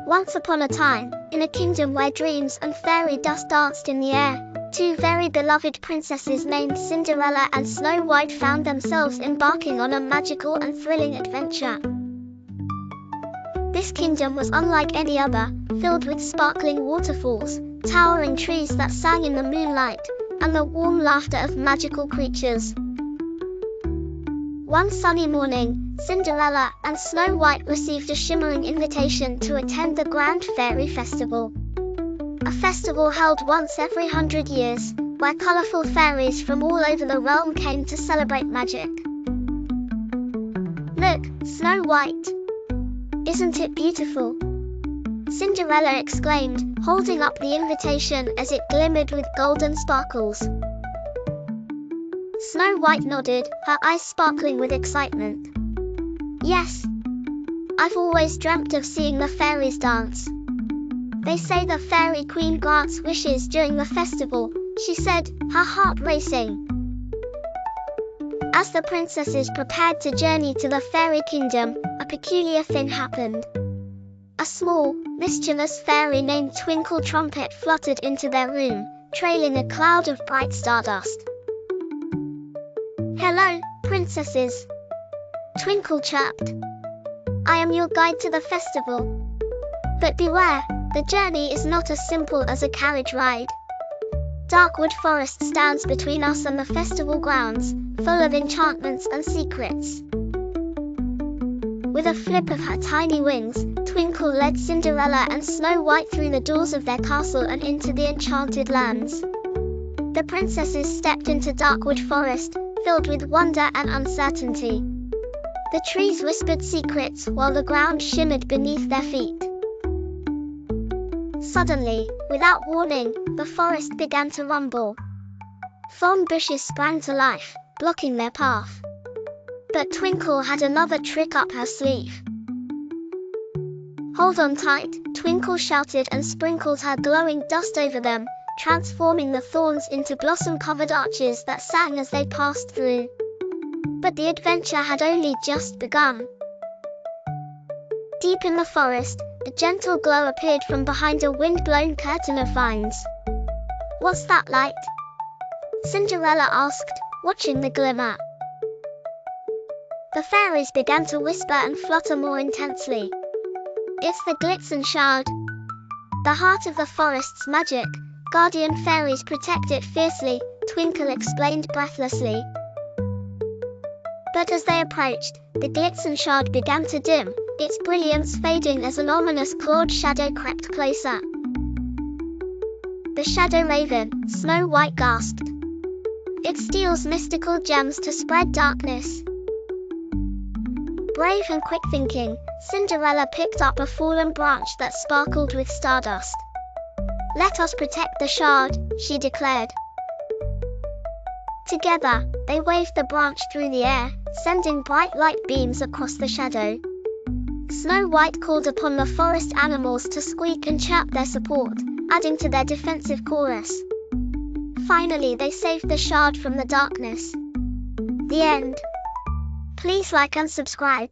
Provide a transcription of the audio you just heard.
Once upon a time, in a kingdom where dreams and fairy dust danced in the air, two very beloved princesses named Cinderella and Snow White found themselves embarking on a magical and thrilling adventure. This kingdom was unlike any other, filled with sparkling waterfalls, towering trees that sang in the moonlight, and the warm laughter of magical creatures. One sunny morning, Cinderella and Snow White received a shimmering invitation to attend the Grand Fairy Festival. A festival held once every 100 years, where colorful fairies from all over the realm came to celebrate magic. "Look, Snow White! Isn't it beautiful?" Cinderella exclaimed, holding up the invitation as it glimmered with golden sparkles. Snow White nodded, her eyes sparkling with excitement. "Yes. I've always dreamt of seeing the fairies dance. They say the Fairy Queen grants wishes during the festival," she said, her heart racing. As the princesses prepared to journey to the fairy kingdom, a peculiar thing happened. A small, mischievous fairy named Twinkle Trumpet fluttered into their room, trailing a cloud of bright stardust. "Hello, princesses," Twinkle chirped. "I am your guide to the festival. But beware, the journey is not as simple as a carriage ride. Darkwood Forest stands between us and the festival grounds, full of enchantments and secrets." With a flip of her tiny wings, Twinkle led Cinderella and Snow White through the doors of their castle and into the enchanted lands. The princesses stepped into Darkwood Forest, filled with wonder and uncertainty. The trees whispered secrets while the ground shimmered beneath their feet. Suddenly, without warning, the forest began to rumble. Thorn bushes sprang to life, blocking their path. But Twinkle had another trick up her sleeve. "Hold on tight," Twinkle shouted and sprinkled her glowing dust over them, transforming the thorns into blossom-covered arches that sang as they passed through. But the adventure had only just begun. Deep in the forest, a gentle glow appeared from behind a wind-blown curtain of vines. "What's that light?" Cinderella asked, watching the glimmer. The fairies began to whisper and flutter more intensely. "It's the Glitzen Shard. The heart of the forest's magic. Guardian fairies protect it fiercely," Twinkle explained breathlessly. But as they approached, the Glitzen Shard began to dim, its brilliance fading as an ominous clawed shadow crept closer. "The Shadow Raven," Snow White gasped. "It steals mystical gems to spread darkness." Brave and quick-thinking, Cinderella picked up a fallen branch that sparkled with stardust. "Let us protect the shard," she declared. Together, they waved the branch through the air, sending bright light beams across the shadow. Snow White called upon the forest animals to squeak and chirp their support, adding to their defensive chorus. Finally, they saved the shard from the darkness. The end. Please like and subscribe.